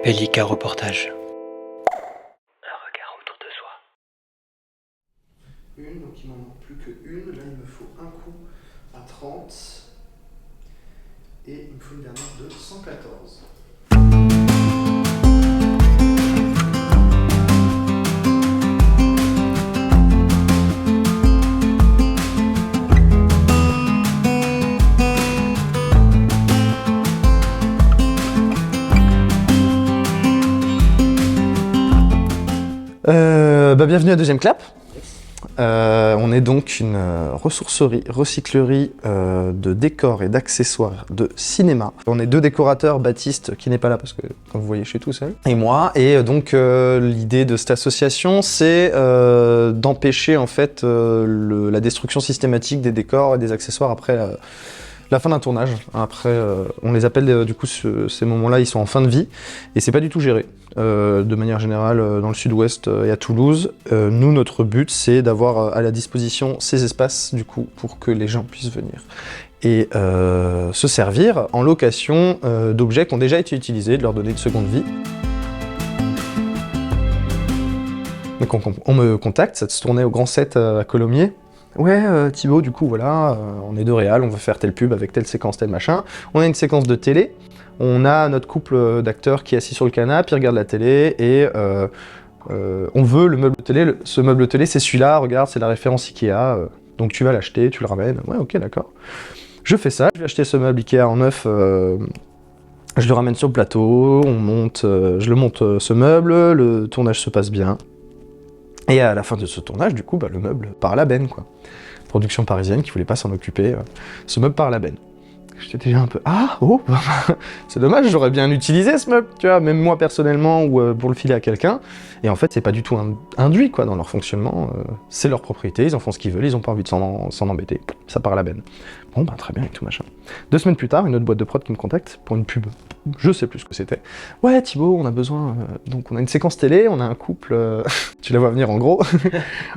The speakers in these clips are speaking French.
Pellica Reportage. Un regard autour de soi. Une, donc il m'en manque plus qu'une. Là, il me faut un coup à 30. Et il me faut une dernière de 114. Bienvenue à Deuxième Clap. On est donc une ressourcerie, recyclerie de décors et d'accessoires de cinéma. On est deux décorateurs, Baptiste qui n'est pas là parce que comme vous voyez je suis tout seul, et moi. Et donc l'idée de cette association c'est d'empêcher en fait la destruction systématique des décors et des accessoires après la fin d'un tournage. Après, on les appelle du coup ces moments-là, ils sont en fin de vie et c'est pas du tout géré. De manière générale, dans le sud-ouest et à Toulouse, nous, notre but, c'est d'avoir à la disposition ces espaces du coup pour que les gens puissent venir et se servir en location d'objets qui ont déjà été utilisés, de leur donner une seconde vie. Donc on me contacte, ça se tournait au Grand 7 à Colomiers. Ouais, Thibaut, du coup, voilà, on est de réal, on veut faire telle pub avec telle séquence, tel machin. On a une séquence de télé, on a notre couple d'acteurs qui est assis sur le canapé, il regarde la télé, et on veut le meuble télé, ce meuble télé, c'est celui-là, regarde, c'est la référence Ikea, donc tu vas l'acheter, tu le ramènes. Ouais, ok, d'accord. Je fais ça, je vais acheter ce meuble Ikea en neuf, je le ramène sur le plateau, on monte, je le monte ce meuble, le tournage se passe bien. Et à la fin de ce tournage, du coup, le meuble part à la benne, quoi. Production parisienne qui voulait pas s'en occuper, ce meuble part à la benne. J'étais déjà un peu, c'est dommage, j'aurais bien utilisé ce meuble, tu vois, même moi personnellement, ou pour le filer à quelqu'un. Et en fait, c'est pas du tout induit, quoi, dans leur fonctionnement. C'est leur propriété, ils en font ce qu'ils veulent, ils ont pas envie de s'en embêter. Ça part à la benne. Bon, très bien, et tout machin. 2 semaines plus tard, une autre boîte de prod qui me contacte pour une pub. Je sais plus ce que c'était. Ouais, Thibaut, on a besoin... donc on a une séquence télé, on a un couple... tu la vois venir en gros.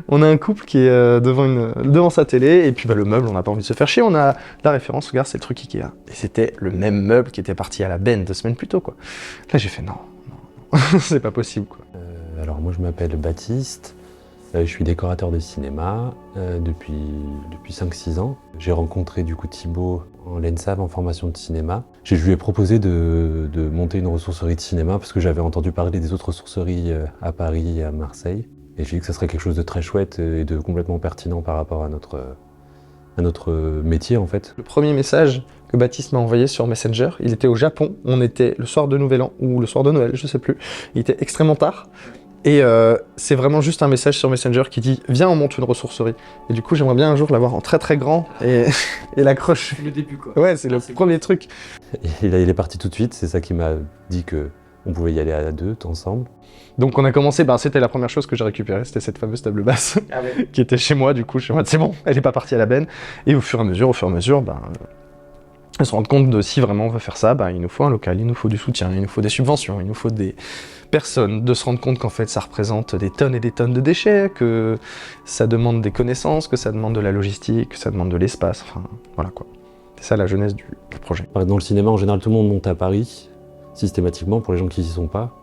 On a un couple qui est devant sa télé, et puis le meuble, on n'a pas envie de se faire chier, on a la référence, regarde, c'est le truc Ikea. Et c'était le même meuble qui était parti à la benne 2 semaines plus tôt, quoi. Là, j'ai fait non, c'est pas possible, quoi. Alors moi, je m'appelle Baptiste. Je suis décorateur de cinéma depuis 5-6 ans. J'ai rencontré du coup Thibaut en l'ENSAV en formation de cinéma. Je lui ai proposé de monter une ressourcerie de cinéma parce que j'avais entendu parler des autres ressourceries à Paris et à Marseille. Et j'ai dit que ça serait quelque chose de très chouette et de complètement pertinent par rapport à notre métier en fait. Le premier message que Baptiste m'a envoyé sur Messenger, il était au Japon, on était le soir de Nouvel An ou le soir de Noël, je sais plus. Il était extrêmement tard. Et c'est vraiment juste un message sur Messenger qui dit « Viens, on monte une ressourcerie ». Et du coup, j'aimerais bien un jour l'avoir en très très grand et l'accrocher. Le début, quoi. Ouais, c'est le premier truc. Et là, il est parti tout de suite, c'est ça qui m'a dit qu'on pouvait y aller à deux, ensemble. Donc on a commencé, c'était la première chose que j'ai récupérée, c'était cette fameuse table basse qui était chez moi, du coup, c'est bon, elle est pas partie à la benne. Et au fur et à mesure, se rendre compte de si vraiment on veut faire ça, il nous faut un local, il nous faut du soutien, il nous faut des subventions, il nous faut des personnes, de se rendre compte qu'en fait ça représente des tonnes et des tonnes de déchets, que ça demande des connaissances, que ça demande de la logistique, que ça demande de l'espace, enfin voilà quoi. C'est ça la jeunesse du projet. Dans le cinéma en général tout le monde monte à Paris, systématiquement pour les gens qui n'y sont pas.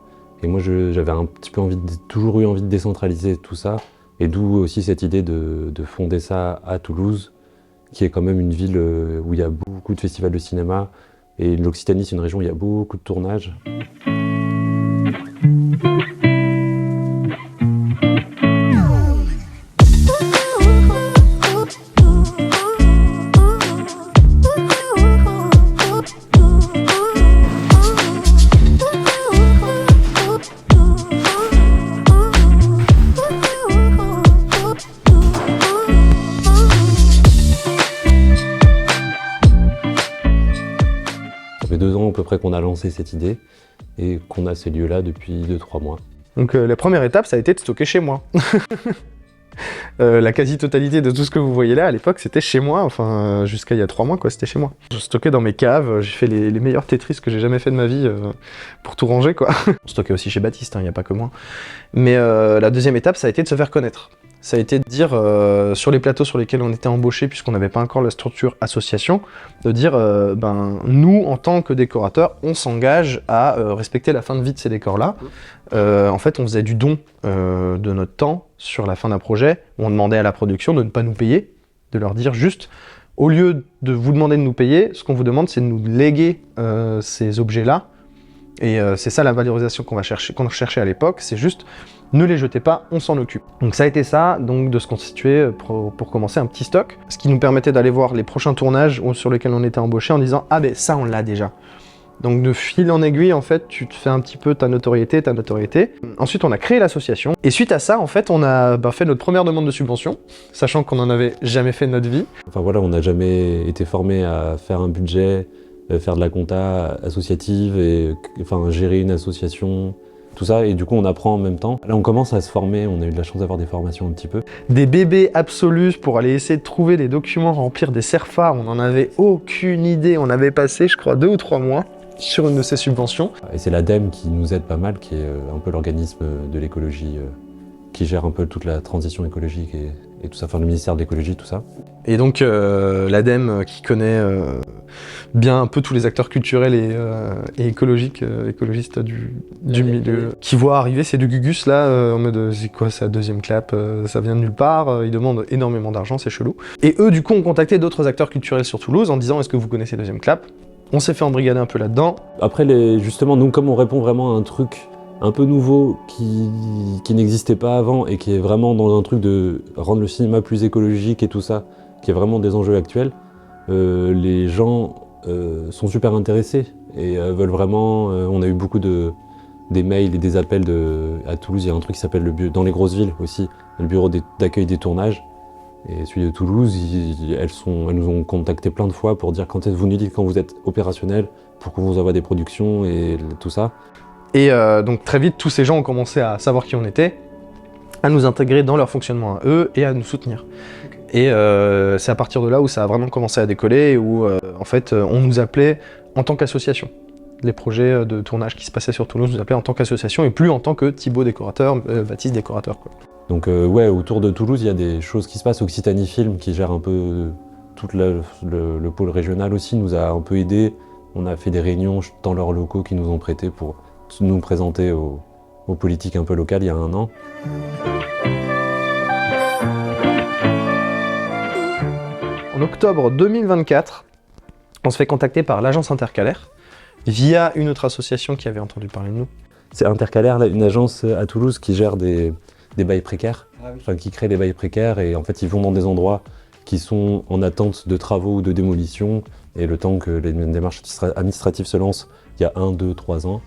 Et moi j'avais un petit peu toujours eu envie de décentraliser tout ça, et d'où aussi cette idée de fonder ça à Toulouse, qui est quand même une ville où il y a beaucoup de festivals de cinéma, et l'Occitanie c'est une région où il y a beaucoup de tournages. Ça fait 2 ans à peu près qu'on a lancé cette idée et qu'on a ces lieux-là depuis 2-3 mois. Donc la première étape, ça a été de stocker chez moi. La quasi-totalité de tout ce que vous voyez là, à l'époque, c'était chez moi, enfin jusqu'à il y a 3 mois, quoi, c'était chez moi. Je stockais dans mes caves, j'ai fait les meilleurs Tetris que j'ai jamais fait de ma vie pour tout ranger, quoi. On stockait aussi chez Baptiste, il n'y a pas que moi. Mais la deuxième étape, ça a été de se faire connaître. ça a été de dire, sur les plateaux sur lesquels on était embauchés, puisqu'on n'avait pas encore la structure association, de dire, nous, en tant que décorateurs, on s'engage à respecter la fin de vie de ces décors-là. En fait, on faisait du don de notre temps sur la fin d'un projet, où on demandait à la production de ne pas nous payer, de leur dire juste, au lieu de vous demander de nous payer, ce qu'on vous demande, c'est de nous léguer ces objets-là. Et c'est ça la valorisation qu'on cherchait à l'époque, c'est juste ne les jetez pas, on s'en occupe. Donc ça a été ça, donc de se constituer pour commencer un petit stock, ce qui nous permettait d'aller voir les prochains tournages sur lesquels on était embauchés en disant ah ben ça on l'a déjà. Donc de fil en aiguille, en fait, tu te fais un petit peu ta notoriété. Ensuite, on a créé l'association. Et suite à ça, en fait, on a fait notre première demande de subvention, sachant qu'on n'en avait jamais fait de notre vie. Enfin voilà, on n'a jamais été formé à faire un budget, faire de la compta associative, et enfin gérer une association, tout ça. Et du coup, on apprend en même temps. Là, on commence à se former. On a eu de la chance d'avoir des formations un petit peu. Des bébés absolus pour aller essayer de trouver des documents, remplir des CERFA. On n'en avait aucune idée. On avait passé, je crois, 2 ou 3 mois sur une de ces subventions. Et c'est l'ADEME qui nous aide pas mal, qui est un peu l'organisme de l'écologie, qui gère un peu toute la transition écologique et tout ça, enfin le ministère de l'écologie, tout ça. Et donc l'ADEME qui connaît bien un peu tous les acteurs culturels et écologiques, écologistes du milieu, qui voit arriver c'est du Gugus là, en mode c'est quoi ça, deuxième clap, ça vient de nulle part, ils demandent énormément d'argent, c'est chelou. Et eux du coup ont contacté d'autres acteurs culturels sur Toulouse en disant est-ce que vous connaissez deuxième clap? On s'est fait embrigader un peu là-dedans. Après, justement, nous, comme on répond vraiment à un truc un peu nouveau qui n'existait pas avant et qui est vraiment dans un truc de rendre le cinéma plus écologique et tout ça, qui est vraiment des enjeux actuels, les gens sont super intéressés et veulent vraiment... on a eu beaucoup des mails et des appels à Toulouse. Il y a un truc qui s'appelle dans les grosses villes aussi, le bureau d'accueil des tournages. Et celui de Toulouse, elles nous ont contacté plein de fois pour dire vous nous dites quand vous êtes opérationnel, pour qu'on vous envoie des productions et tout ça. Et donc très vite, tous ces gens ont commencé à savoir qui on était, à nous intégrer dans leur fonctionnement à eux et à nous soutenir. Okay. Et c'est à partir de là où ça a vraiment commencé à décoller, où en fait on nous appelait en tant qu'association. Les projets de tournage qui se passaient sur Toulouse nous appelaient en tant qu'association et plus en tant que Thibaut décorateur, Baptiste décorateur, quoi. Donc ouais, autour de Toulouse, il y a des choses qui se passent. Occitanie Film, qui gère un peu tout le pôle régional aussi, nous a un peu aidés. On a fait des réunions dans leurs locaux qu'ils nous ont prêtés pour nous présenter aux politiques un peu locales il y a 1 an. En octobre 2024, on se fait contacter par l'agence Intercalaire, via une autre association qui avait entendu parler de nous. C'est Intercalaire, là, une agence à Toulouse qui gère des bails précaires, enfin, qui crée des bails précaires, et en fait ils vont dans des endroits qui sont en attente de travaux ou de démolition, et le temps que les démarches administratives se lancent, il y a 1, 2, 3 ans.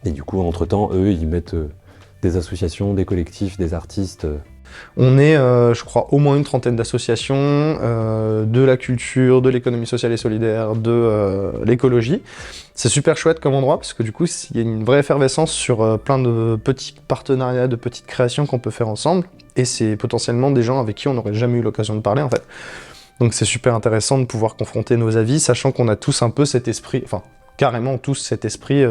Et du coup, entre-temps, eux, ils mettent des associations, des collectifs, des artistes. On est, je crois, au moins une trentaine d'associations, de la culture, de l'économie sociale et solidaire, de l'écologie. C'est super chouette comme endroit, parce que du coup, il y a une vraie effervescence sur plein de petits partenariats, de petites créations qu'on peut faire ensemble. Et c'est potentiellement des gens avec qui on n'aurait jamais eu l'occasion de parler, en fait. Donc c'est super intéressant de pouvoir confronter nos avis, sachant qu'on a tous un peu cet esprit, enfin, carrément tous cet esprit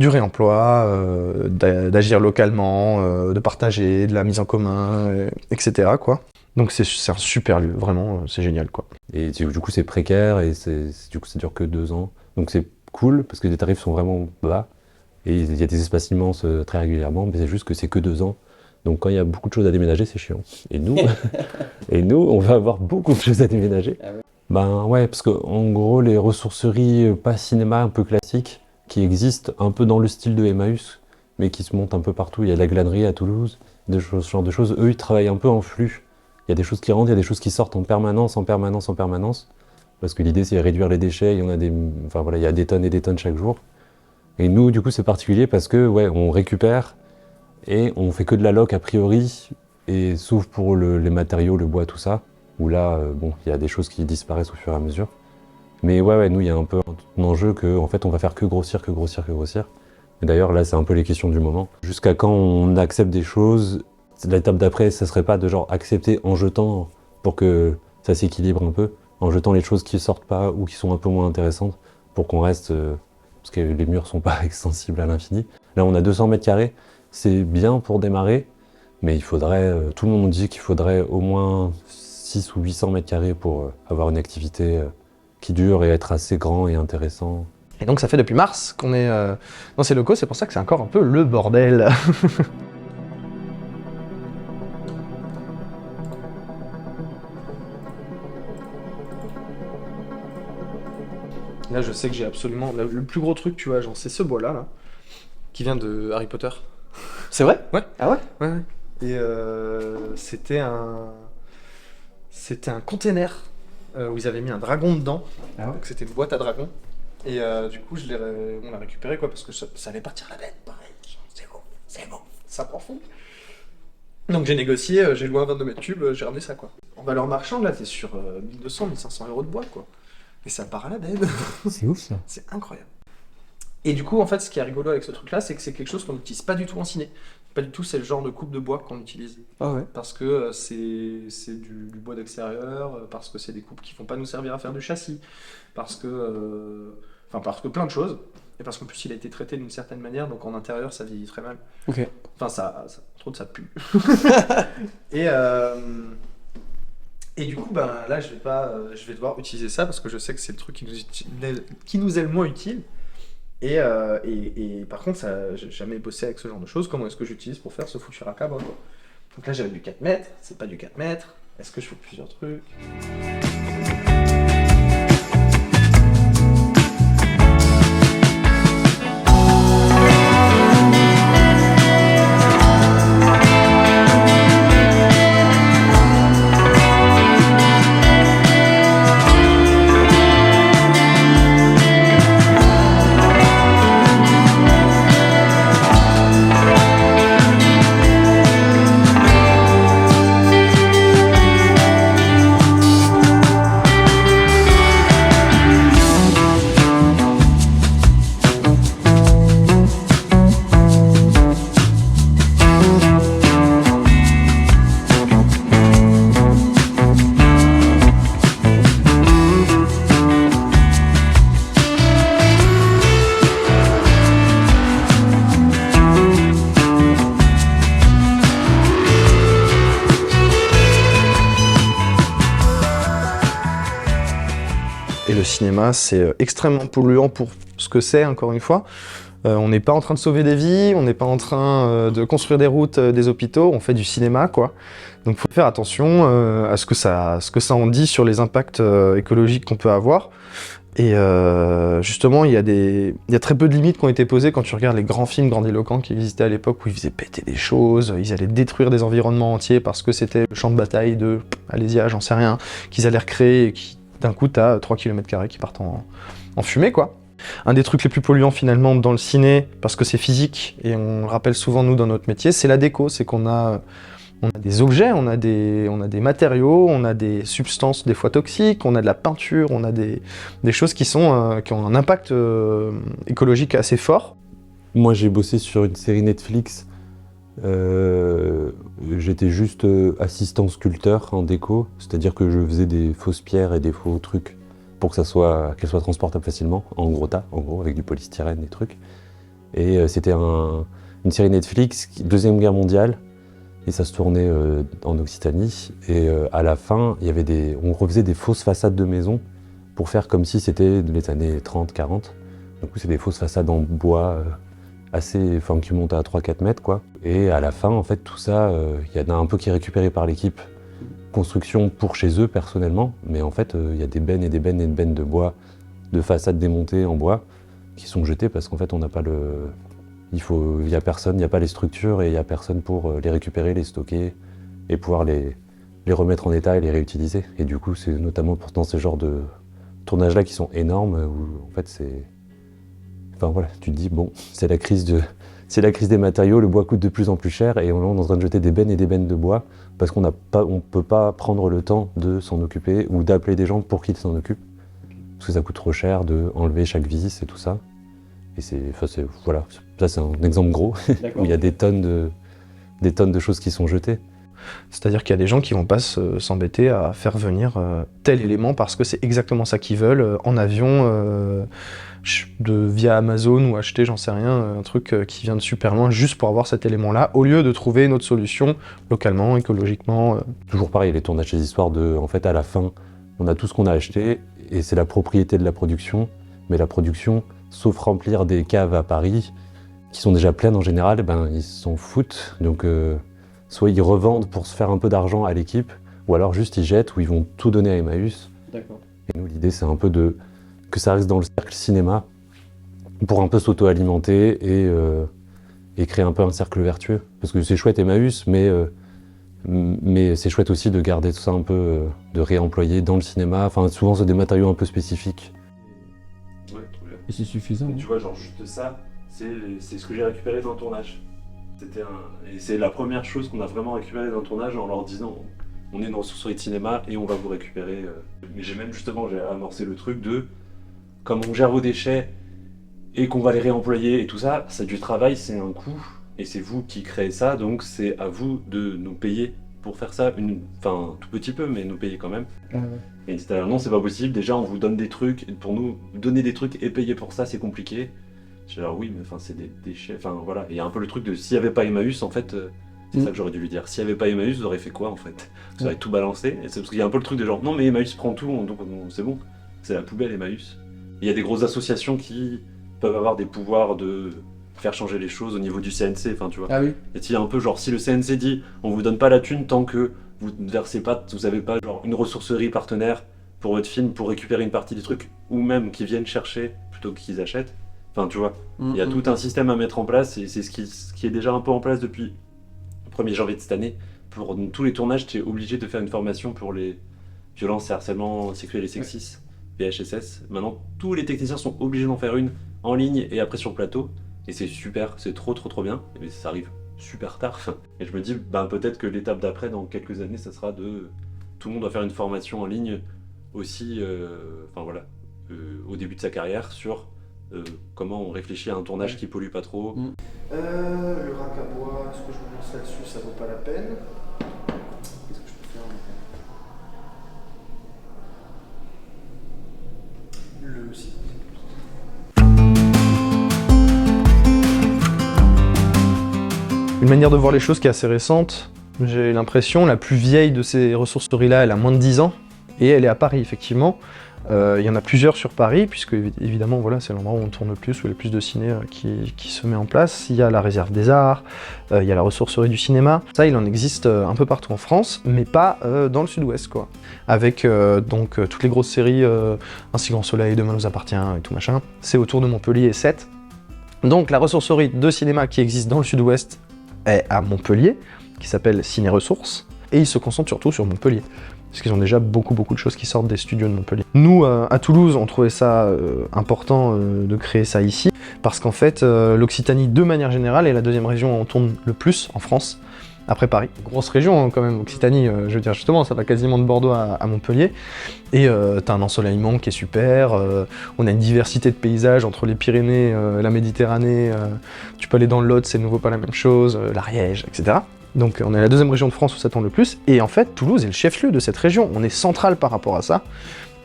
du réemploi, d'agir localement, de partager, de la mise en commun, etc., quoi. Donc c'est un super lieu, vraiment, c'est génial, quoi. Et du coup c'est précaire, et du coup ça dure que 2 ans. Donc c'est cool, parce que les tarifs sont vraiment bas, et il y a des espaces immenses très régulièrement, mais c'est juste que c'est que 2 ans. Donc quand il y a beaucoup de choses à déménager, c'est chiant. Et nous, on va avoir beaucoup de choses à déménager. Ah ouais. Ben ouais, parce qu'en gros, les ressourceries pas cinéma un peu classiques, qui existent un peu dans le style de Emmaüs, mais qui se montent un peu partout. Il y a la glanerie à Toulouse, ce genre de choses. Eux, ils travaillent un peu en flux. Il y a des choses qui rentrent, il y a des choses qui sortent en permanence. Parce que l'idée, c'est réduire les déchets. Il y a des tonnes et des tonnes chaque jour. Et nous, du coup, c'est particulier parce que, ouais, on récupère et on fait que de la loc a priori, et sauf pour les matériaux, le bois, tout ça, où là, il y a des choses qui disparaissent au fur et à mesure. Mais ouais, nous, il y a un peu un enjeu que, en fait, on va faire que grossir. Et d'ailleurs, là, c'est un peu les questions du moment. Jusqu'à quand on accepte des choses, l'étape d'après, ça serait pas de genre accepter en jetant pour que ça s'équilibre un peu, en jetant les choses qui sortent pas ou qui sont un peu moins intéressantes, pour qu'on reste, parce que les murs sont pas extensibles à l'infini. Là, on a 200 mètres carrés, c'est bien pour démarrer, Mais il faudrait, tout le monde dit qu'il faudrait au moins 600 ou 800 mètres carrés pour avoir une activité qui dure et être assez grand et intéressant. Et donc ça fait depuis mars qu'on est dans ces locaux, c'est pour ça que c'est encore un peu le bordel. Là, je sais que j'ai absolument... Le plus gros truc, tu vois, genre, c'est ce bois-là, là, qui vient de Harry Potter. C'est vrai? Ouais. Ah ouais? Ouais, ouais. Et c'était un... C'était un container où ils avaient mis un dragon dedans. Ah ouais? Donc c'était une boîte à dragon. Et du coup, on l'a récupéré, quoi, parce que ça allait partir à la bête, pareil. Genre, c'est bon, ça prend fond. Donc j'ai négocié, j'ai loué un 22 mètres cubes, j'ai ramené ça, quoi. En valeur marchande, là, t'es sur 1200, 1500 euros de bois, quoi. Et ça part à la bête. C'est ouf ça. C'est incroyable. Et du coup, en fait, ce qui est rigolo avec ce truc-là, c'est que c'est quelque chose qu'on n'utilise pas du tout en ciné. Pas du tout, c'est le genre de coupe de bois qu'on utilise. Ah ouais? Parce que c'est du bois d'extérieur, parce que c'est des coupes qui vont pas nous servir à faire du châssis, parce que plein de choses. Et parce qu'en plus, il a été traité d'une certaine manière, donc en intérieur, ça vieillit très mal. Ok. Enfin, entre autres, ça pue. Et du coup, ben, là, je vais devoir utiliser ça parce que je sais que c'est le truc qui nous est le moins utile. Et par contre, j'ai jamais bossé avec ce genre de choses. Comment est-ce que j'utilise pour faire ce foutu racabre, quoi. Donc là, j'avais du 4 mètres, c'est pas du 4 mètres. Est-ce que je fais plusieurs trucs? Et le cinéma, c'est extrêmement polluant pour ce que c'est, encore une fois. On n'est pas en train de sauver des vies, on n'est pas en train de construire des routes, des hôpitaux, on fait du cinéma, quoi. Donc il faut faire attention à ce que ça en dit sur les impacts écologiques qu'on peut avoir. Et justement, il y a très peu de limites qui ont été posées quand tu regardes les grands films grandiloquents qui existaient à l'époque où ils faisaient péter des choses, ils allaient détruire des environnements entiers parce que c'était le champ de bataille de Alésia, j'en sais rien, qu'ils allaient recréer et qui, d'un coup, t'as 3 km² qui partent en fumée, quoi. Un des trucs les plus polluants, finalement, dans le ciné, parce que c'est physique, et on le rappelle souvent, nous, dans notre métier, c'est la déco. C'est qu'on a des objets, on a des matériaux, on a des substances, des fois toxiques, on a de la peinture, on a des choses qui ont un impact écologique assez fort. Moi, j'ai bossé sur une série Netflix. J'étais juste assistant sculpteur en déco, c'est-à-dire que je faisais des fausses pierres et des faux trucs pour que qu'elles soient transportables facilement, en gros tas, avec du polystyrène et trucs. Et c'était une série Netflix, Deuxième Guerre mondiale, et ça se tournait en Occitanie. Et à la fin, on refaisait des fausses façades de maisons pour faire comme si c'était les années 30-40. Du coup, c'est des fausses façades en bois qui montent à 3-4 mètres, quoi. Et à la fin, en fait, tout ça, il y en a un peu qui est récupéré par l'équipe construction pour chez eux, personnellement. Mais en fait, il y a des bennes et des bennes et des bennes de bois, de façades démontées en bois, qui sont jetées parce qu'en fait, on n'a pas il y a personne, il n'y a pas les structures et il n'y a personne pour les récupérer, les stocker et pouvoir les remettre en état et les réutiliser. Et du coup, c'est notamment dans ce genre de tournages-là qui sont énormes, où en fait, enfin voilà, tu te dis, bon, c'est la crise des matériaux, le bois coûte de plus en plus cher et on est en train de jeter des bennes et des bennes de bois parce qu'on ne peut pas prendre le temps de s'en occuper ou d'appeler des gens pour qu'ils s'en occupent. Parce que ça coûte trop cher d'enlever chaque vis et tout ça. Et voilà, ça c'est un exemple gros, où il y a des tonnes de choses qui sont jetées. C'est-à-dire qu'il y a des gens qui vont pas s'embêter à faire venir tel élément parce que c'est exactement ça qu'ils veulent en avion via Amazon ou acheter, j'en sais rien, un truc qui vient de super loin juste pour avoir cet élément-là, au lieu de trouver une autre solution localement, écologiquement. Toujours pareil, les tournages, ces histoires de, en fait, à la fin, on a tout ce qu'on a acheté et c'est la propriété de la production, mais la production, sauf remplir des caves à Paris, qui sont déjà pleines en général, ben, ils s'en foutent. Donc, soit ils revendent pour se faire un peu d'argent à l'équipe, ou alors juste ils jettent ou ils vont tout donner à Emmaüs. D'accord. Et nous, l'idée, c'est un peu que ça reste dans le cercle cinéma pour un peu s'auto-alimenter et créer un peu un cercle vertueux. Parce que c'est chouette Emmaüs, mais c'est chouette aussi de garder tout ça un peu, de réemployer dans le cinéma. Enfin, souvent, c'est des matériaux un peu spécifiques. Ouais, trop bien. Et c'est suffisant. Et tu vois, genre juste ça, c'est ce que j'ai récupéré dans le tournage. Et c'est la première chose qu'on a vraiment récupéré dans le tournage en leur disant on est dans ressourcerie de cinéma et on va vous récupérer. Mais j'ai amorcé le truc de comme on gère vos déchets et qu'on va les réemployer et tout ça, c'est du travail, c'est un coût et c'est vous qui créez ça, donc c'est à vous de nous payer pour faire ça, enfin tout petit peu, mais nous payer quand même. Et ils étaient là, non, c'est pas possible, déjà on vous donne des trucs, et pour nous donner des trucs et payer pour ça, c'est compliqué. J'ai dit, oui, mais enfin c'est des déchets, enfin voilà. Et il y a un peu le truc de s'il n'y avait pas Emmaüs, en fait, c'est ça que j'aurais dû lui dire. S'il n'y avait pas Emmaüs, vous auriez fait quoi en fait? Vous auriez tout balancé, et c'est parce qu'il y a un peu le truc de genre, non mais Emmaüs prend tout, donc c'est bon, c'est la poubelle Emmaüs. Il y a des grosses associations qui peuvent avoir des pouvoirs de faire changer les choses au niveau du CNC, enfin tu vois. Ah oui. Et il y a un peu genre si le CNC dit on vous donne pas la thune tant que vous ne versez pas, vous avez pas genre une ressourcerie partenaire pour votre film pour récupérer une partie des trucs ou même qu'ils viennent chercher plutôt qu'ils achètent. Enfin tu vois, il y a tout un système à mettre en place et c'est ce qui est déjà un peu en place depuis le 1er janvier de cette année. Pour tous les tournages, tu es obligé de faire une formation pour les violences et harcèlements sexuels et sexistes, VHSS. Maintenant, tous les techniciens sont obligés d'en faire une en ligne et après sur le plateau. Et c'est super, c'est trop bien. Mais ça arrive super tard. Et je me dis, ben, peut-être que l'étape d'après, dans quelques années, ça sera de... Tout le monde doit faire une formation en ligne aussi, au début de sa carrière sur comment on réfléchit à un tournage qui pollue pas trop. Le rack à bois, est-ce que je me lance là-dessus, ça vaut pas la peine. Qu'est-ce que je peux faire le site. Une manière de voir les choses qui est assez récente. J'ai l'impression, la plus vieille de ces ressourceries-là, elle a moins de 10 ans, et elle est à Paris, effectivement. Il y en a plusieurs sur Paris, puisque évidemment, voilà, c'est l'endroit où on tourne le plus, où il y a le plus de ciné qui se met en place. Il y a la réserve des arts, il y a la ressourcerie du cinéma. Ça, il en existe un peu partout en France, mais pas dans le sud-ouest, quoi. Avec donc toutes les grosses séries, Un si grand soleil, Demain nous appartient, et tout machin. C'est autour de Montpellier et Sète. Donc la ressourcerie de cinéma qui existe dans le sud-ouest est à Montpellier, qui s'appelle Ciné Ressources, et ils se concentrent surtout sur Montpellier, parce qu'ils ont déjà beaucoup de choses qui sortent des studios de Montpellier. Nous, à Toulouse, on trouvait ça important de créer ça ici, parce qu'en fait, l'Occitanie, de manière générale, est la deuxième région où on tourne le plus en France, après Paris. Grosse région, hein, quand même, Occitanie, je veux dire, justement, ça va quasiment de Bordeaux à Montpellier, et t'as un ensoleillement qui est super, on a une diversité de paysages entre les Pyrénées, la Méditerranée, tu peux aller dans le Lot, c'est de nouveau pas la même chose, l'Ariège, etc. Donc on est la deuxième région de France où ça tourne le plus, et en fait Toulouse est le chef-lieu de cette région, on est central par rapport à ça,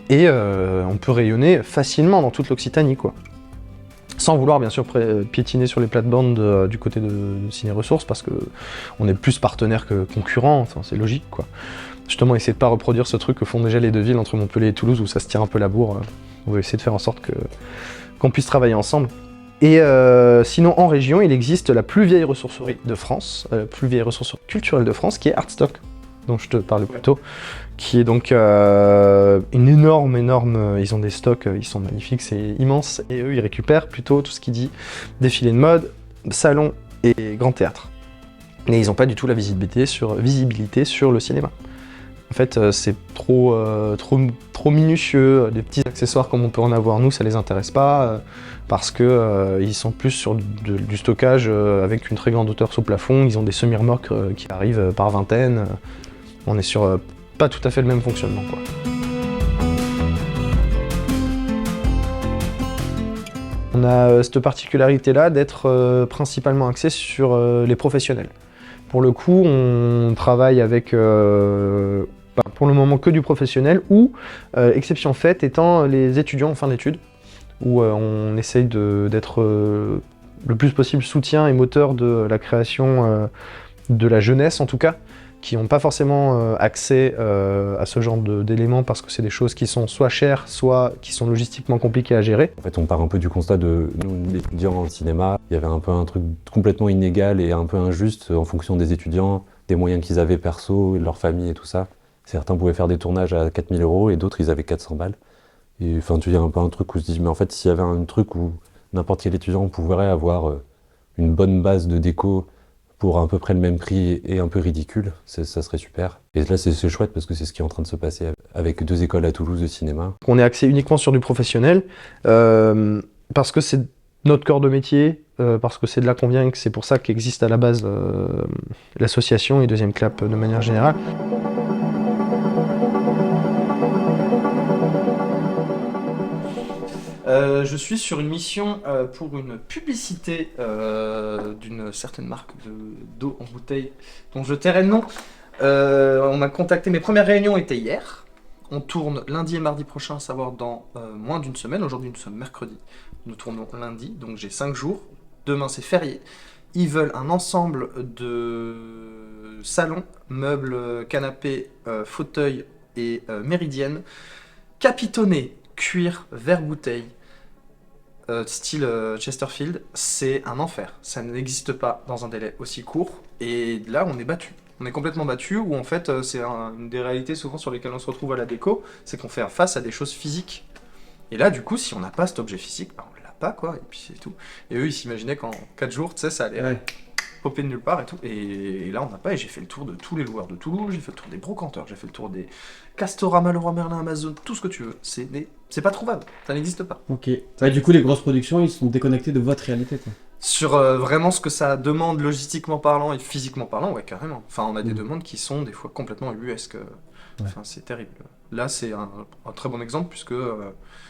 et on peut rayonner facilement dans toute l'Occitanie, quoi. Sans vouloir bien sûr piétiner sur les plates-bandes du côté de Ciné Ressources, parce que on est plus partenaire que concurrent, enfin, c'est logique, quoi. Justement, essayer de pas reproduire ce truc que font déjà les deux villes entre Montpellier et Toulouse, où ça se tire un peu la bourre, on va essayer de faire en sorte qu'on puisse travailler ensemble. Et sinon, en région, il existe la plus vieille ressourcerie de France, la plus vieille ressourcerie culturelle de France, qui est Artstock, dont je te parlais plus tôt, qui est donc une énorme, ils ont des stocks, ils sont magnifiques, c'est immense, et eux, ils récupèrent plutôt tout ce qui dit défilé de mode, salon et grand théâtre. Mais ils n'ont pas du tout la visibilité sur le cinéma. En fait, c'est trop minutieux, des petits accessoires comme on peut en avoir nous, ça les intéresse pas, parce que ils sont plus sur du stockage avec une très grande hauteur sous plafond, ils ont des semi-remorques qui arrivent par vingtaine, on est sur pas tout à fait le même fonctionnement, quoi. On a cette particularité-là d'être principalement axé sur les professionnels. Pour le coup, on travaille avec, pour le moment, que du professionnel ou, exception faite, étant les étudiants en fin d'études, où on essaye d'être le plus possible soutien et moteur de la création de la jeunesse, en tout cas, qui n'ont pas forcément accès à ce genre d'éléments parce que c'est des choses qui sont soit chères, soit qui sont logistiquement compliquées à gérer. En fait, on part un peu du constat de nous, étudiants en cinéma, il y avait un peu un truc complètement inégal et un peu injuste en fonction des étudiants, des moyens qu'ils avaient perso, de leur famille et tout ça. Certains pouvaient faire des tournages à 4 000 € et d'autres, ils avaient 400 balles. Et enfin, tu vois, un peu un truc où on se dit, mais en fait, s'il y avait un truc où n'importe quel étudiant pourrait avoir une bonne base de déco pour à peu près le même prix et un peu ridicule, ça serait super. Et là, c'est chouette parce que c'est ce qui est en train de se passer avec 2 écoles à Toulouse de cinéma. On est axé uniquement sur du professionnel, parce que c'est notre corps de métier, parce que c'est de là qu'on vient et que c'est pour ça qu'existe à la base l'association et Deuxième Clap de manière générale. Je suis sur une mission pour une publicité d'une certaine marque d'eau en bouteille dont je tairai le nom. On m'a contacté, mes premières réunions étaient hier. On tourne lundi et mardi prochain, à savoir dans moins d'une semaine. Aujourd'hui, nous sommes mercredi. Nous tournons lundi, donc j'ai 5 jours. Demain, c'est férié. Ils veulent un ensemble de salons, meubles, canapés, fauteuils et méridiennes, capitonnés, cuir, verre bouteille, style Chesterfield. C'est un enfer. Ça n'existe pas dans un délai aussi court. Et là, on est battu. On est complètement battu, où en fait, c'est une des réalités souvent sur lesquelles on se retrouve à la déco, c'est qu'on fait face à des choses physiques. Et là, du coup, si on n'a pas cet objet physique, bah, on l'a pas, quoi, et puis c'est tout. Et eux, ils s'imaginaient qu'en 4 jours, tu sais, ça allait popper de nulle part et tout. Et là, on n'a pas, et j'ai fait le tour de tous les loueurs de Toulouse, j'ai fait le tour des brocanteurs, j'ai fait le tour des Castorama, Leroy Merlin, Amazon, tout ce que tu veux. C'est pas trouvable, ça n'existe pas. Ok. Ouais, du coup, les grosses productions, ils sont déconnectés de votre réalité, quoi. Sur vraiment ce que ça demande logistiquement parlant et physiquement parlant, ouais, carrément. Enfin, on a des demandes qui sont des fois complètement ubuesques. Enfin, c'est terrible. Là, c'est un très bon exemple puisque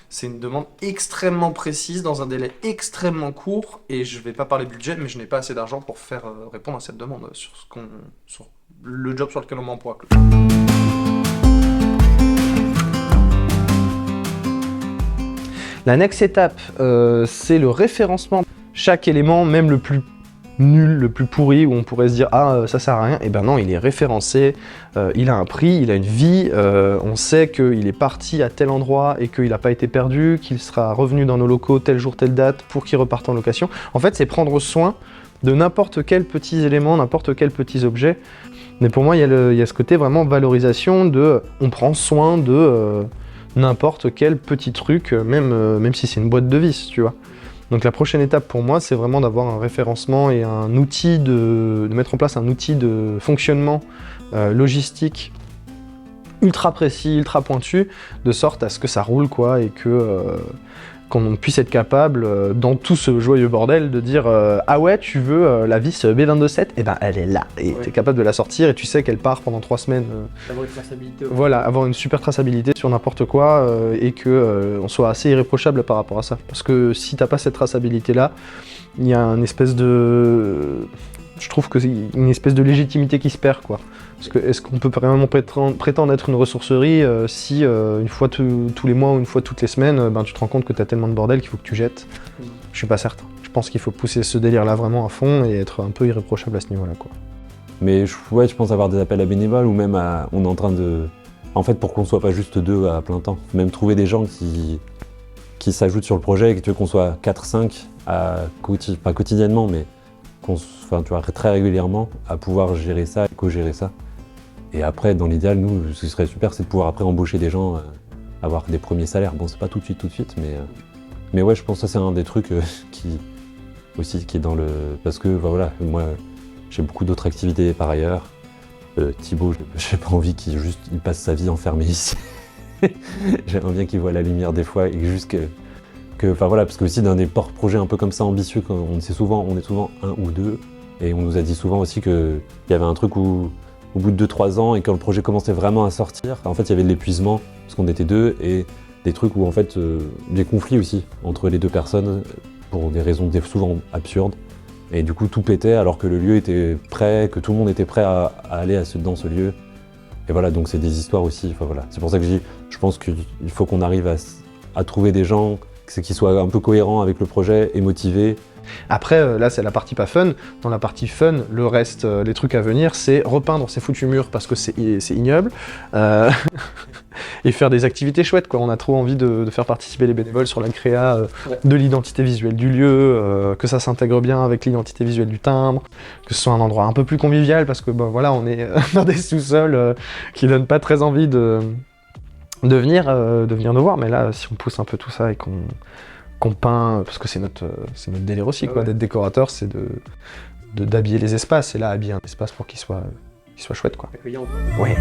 c'est une demande extrêmement précise dans un délai extrêmement court, et je vais pas parler budget, mais je n'ai pas assez d'argent pour faire répondre à cette demande sur le job sur lequel on m'emploie. La next étape, c'est le référencement. Chaque élément, même le plus nul, le plus pourri, où on pourrait se dire « Ah, ça sert à rien », et ben non, il est référencé, il a un prix, il a une vie, on sait qu'il est parti à tel endroit et qu'il n'a pas été perdu, qu'il sera revenu dans nos locaux tel jour, telle date, pour qu'il reparte en location. En fait, c'est prendre soin de n'importe quel petit élément, n'importe quel petit objet. Mais pour moi, il y a ce côté vraiment valorisation de « on prend soin de n'importe quel petit truc, même si c'est une boîte de vis, tu vois ». Donc la prochaine étape pour moi, c'est vraiment d'avoir un référencement et un outil de mettre en place un outil de fonctionnement logistique ultra précis, ultra pointu, de sorte à ce que ça roule, quoi, et que qu'on puisse être capable, dans tout ce joyeux bordel, de dire ah ouais, tu veux la vis B227, et ben elle est là, et t'es capable de la sortir, et tu sais qu'elle part pendant 3 semaines. Avoir une traçabilité. Voilà, avoir une super traçabilité sur n'importe quoi, et que on soit assez irréprochable par rapport à ça. Parce que si t'as pas cette traçabilité-là, il y a une espèce de... Je trouve que c'est une espèce de légitimité qui se perd, quoi. Parce que est-ce qu'on peut vraiment prétendre être une ressourcerie si une fois tous les mois ou une fois toutes les semaines, tu te rends compte que t'as tellement de bordel qu'il faut que tu jettes. Je suis pas certain. Je pense qu'il faut pousser ce délire-là vraiment à fond et être un peu irréprochable à ce niveau-là, quoi. Mais je pense avoir des appels à bénévoles ou même on est en train de... En fait, pour qu'on soit pas juste 2 à plein temps, même trouver des gens qui s'ajoutent sur le projet et que tu veux qu'on soit 4-5 pas quotidiennement, mais tu vois, très régulièrement à pouvoir gérer ça et co-gérer ça. Et après, dans l'idéal, nous, ce qui serait super, c'est de pouvoir après embaucher des gens, avoir des premiers salaires. Bon, c'est pas tout de suite, mais ouais, je pense que ça, c'est un des trucs qui est dans le... Parce que, voilà, moi, j'ai beaucoup d'autres activités par ailleurs. Thibaut, j'ai pas envie qu'il passe sa vie enfermé ici. J'aimerais bien qu'il voit la lumière des fois, et juste enfin voilà, parce que aussi dans des projets un peu comme ça ambitieux, on est souvent 1 ou 2, et on nous a dit souvent aussi qu'il y avait un truc où, au bout de 2-3 ans, et quand le projet commençait vraiment à sortir, en fait il y avait de l'épuisement, parce qu'on était 2, et des trucs où en fait, des conflits aussi, entre les 2 personnes, pour des raisons souvent absurdes, Et du coup, tout pétait alors que le lieu était prêt, que tout le monde était prêt à aller dans ce lieu. Et voilà, donc c'est des histoires aussi. Enfin, voilà. C'est pour ça que je pense qu'il faut qu'on arrive à trouver des gens qui soient un peu cohérents avec le projet et motivés. Après, là, c'est la partie pas fun. Dans la partie fun, le reste, les trucs à venir, c'est repeindre ces foutus murs parce que c'est ignoble. Et faire des activités chouettes, quoi. On a trop envie de faire participer les bénévoles sur la créa de l'identité visuelle du lieu, que ça s'intègre bien avec l'identité visuelle du timbre, que ce soit un endroit un peu plus convivial parce que, voilà, on est dans des sous-sols qui donnent pas très envie de venir nous voir. Mais là, si on pousse un peu tout ça et qu'on peint, parce que c'est notre délire aussi, quoi, d'être décorateur, c'est d'habiller les espaces, et là, habiller un espace pour qu'il soit chouette, quoi. Accueillant. Ouais.